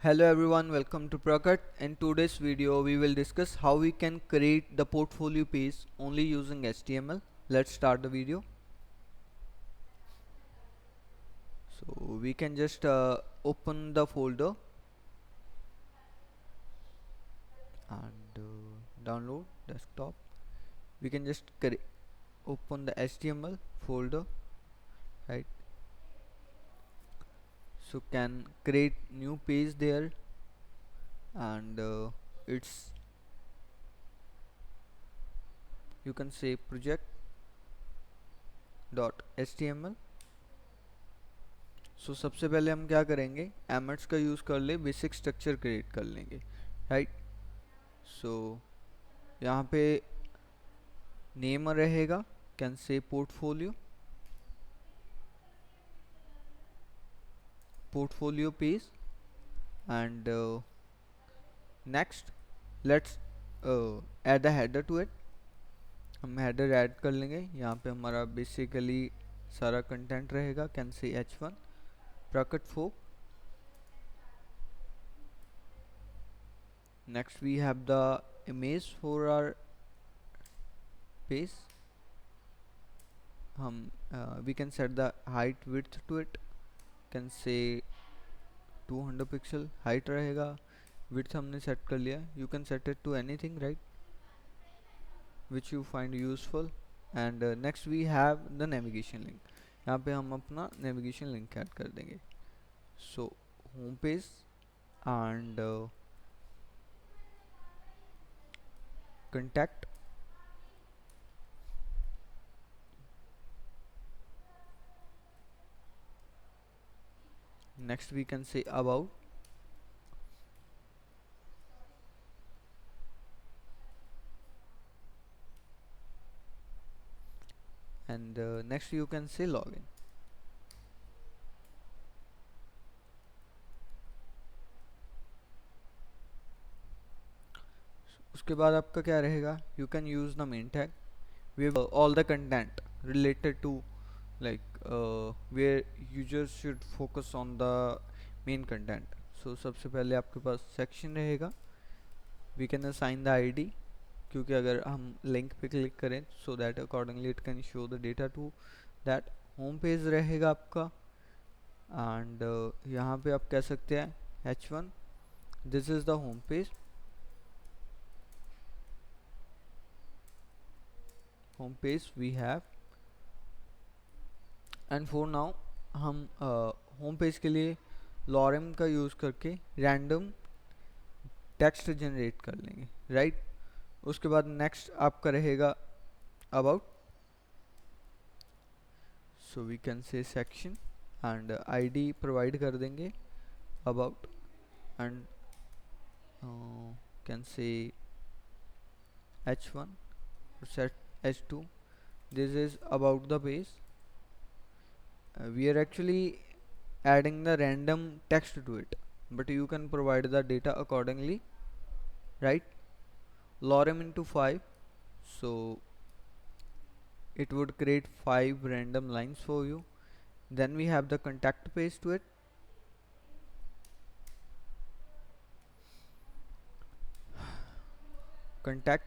Hello everyone, welcome to Prakat. In today's video we will discuss how we can create the portfolio page only using HTML. Let's start the video. So we can just open the folder and download desktop. We can just open the HTML folder, right? So can create new page there, and it's, you can say, project.html. सो सबसे पहले हम क्या करेंगे, एमएट्स का use कर ले, basic structure create कर लेंगे, राइट। सो यहाँ पे नेम रहेगा, can say portfolio page, and next let's add the header to it. हम हेडर ऐड कर लेंगे, यहाँ पे हमारा बेसिकली सारा कंटेंट रहेगा, कैन से H1 प्रकट फोक। Next we have the image for our page. We can set the height width to it, can say 200 pixel height रहेगा, width हमने set कर लिया। You can set it to anything, right, which you find useful. And next we have the navigation link. यहाँ पे हम अपना navigation link add कर देंगे। So home page and contact. Next we can say about, and next you can say login. उसके बाद आपका क्या रहेगा, you can use the main tag. We have all the content related to, like where users should focus on the main content. So सबसे पहले आपके पास section रहेगा, we can assign the ID, क्योंकि अगर हम लिंक पे क्लिक करें so that accordingly it can show the data to that. home page रहेगा आपका, and यहाँ पे आप कह सकते हैं H1, this is the home page. home page we have, and for now हम होम पेज के लिए लॉरम का यूज़ करके रैंडम टेक्स्ट जनरेट कर लेंगे, राइट। उसके बाद नेक्स्ट आपका रहेगा about, so we can say section and ID provide कर देंगे about, and can say H1 or set H2. This is about the page. We are actually adding the random text to it, but you can provide the data accordingly, right. Lorem into 5, so it would create 5 random lines for you. Then we have the contact page to it, contact,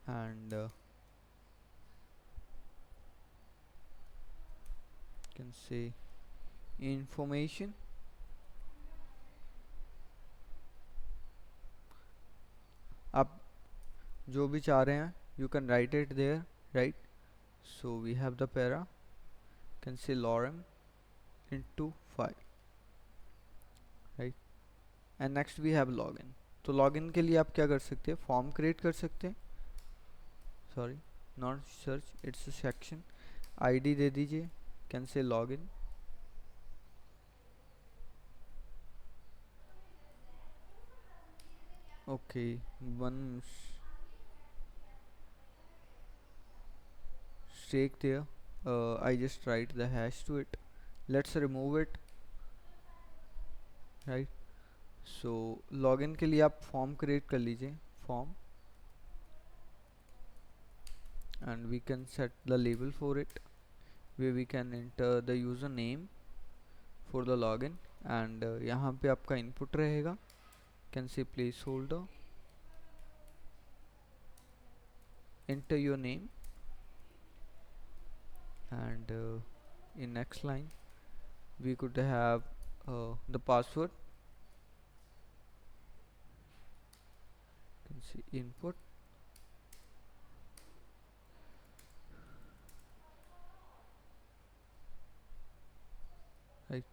and can say information. आप जो भी चाह रहे हैं you can write it there, right. So we have the para, can say lorem into 5, right. And next we have login. तो login के लिए आप क्या कर सकते हैं, फॉर्म क्रिएट कर सकते हैं, sorry not search, it's a section, ID दे दीजिए, can say login, okay, one stake there. I just write the hash to it. Let's remove it, right. So login के लिए आप फॉर्म क्रिएट कर लीजिए, form, and we can set the label for it, where we can enter the username for the login, and यहाँ पे आपका input रहेगा, can see place holder, enter your name, and in next line we could have the password, can see input, right.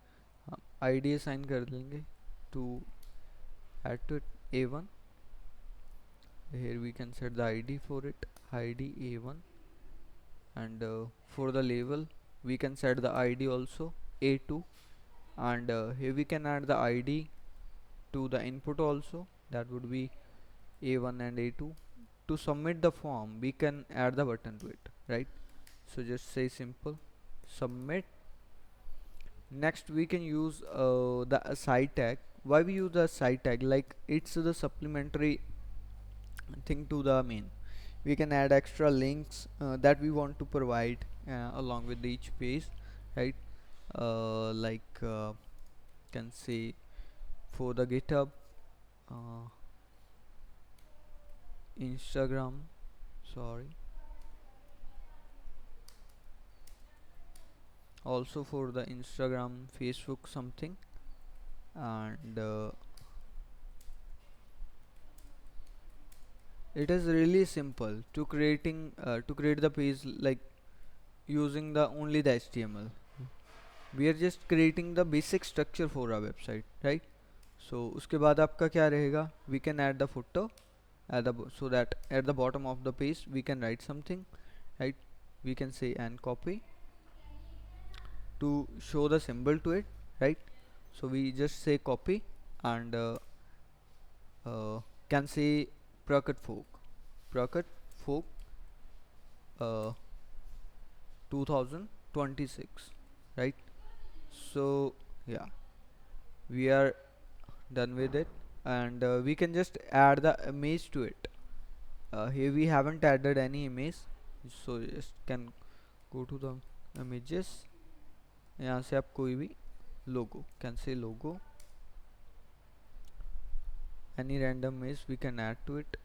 हम id assign कर देंगे to add to it a1. Here we can set the id for it, id a1, and for the label we can set the id also a2, and here we can add the id to the input also, that would be a1 and a2. To submit the form we can add the button to it, right. So just say simple submit. Next we can use the site tag. Why we use the site tag? Like it's the supplementary thing to the main. We can add extra links that we want to provide along with each page, right. Like can say for the GitHub, uh, Instagram, sorry, also for the Instagram, Facebook, something, and it is really simple to create the page, like using the only the HTML. We are just creating the basic structure for our website, right. So उसके बाद आपका क्या रहेगा, we can add the footer at the so that at the bottom of the page we can write something, right. We can say and copy to show the symbol to it, right. So we just say copy, and can say Prakat folk uh, 2026, right. So yeah, we are done with it, and we can just add the image to it. Here we haven't added any image, so just can go to the images, यहाँ से आप कोई भी logo, can say logo, any random image we can add to it,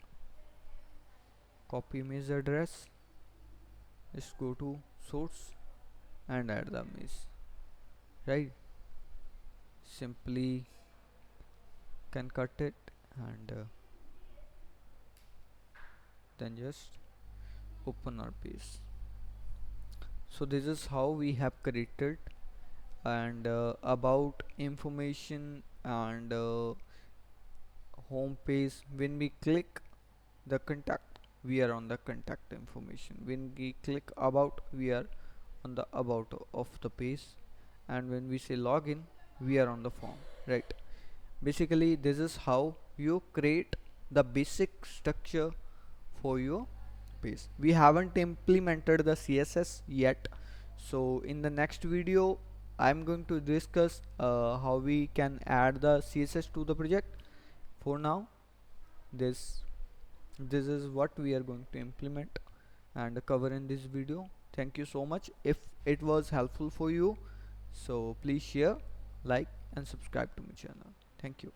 copy image address, just go to source and add the image, right. Simply can cut it, and then just open our page. So this is how we have created, and about information, and home page, when we click the contact we are on the contact information, when we click about we are on the about of the page, and when we say login we are on the form, right. Basically this is how you create the basic structure for your page. We haven't implemented the CSS yet, so in the next video I'm going to discuss how we can add the CSS to the project. For now, this is what we are going to implement and cover in this video. Thank you so much. If it was helpful for you, so please share, like and subscribe to my channel. Thank you.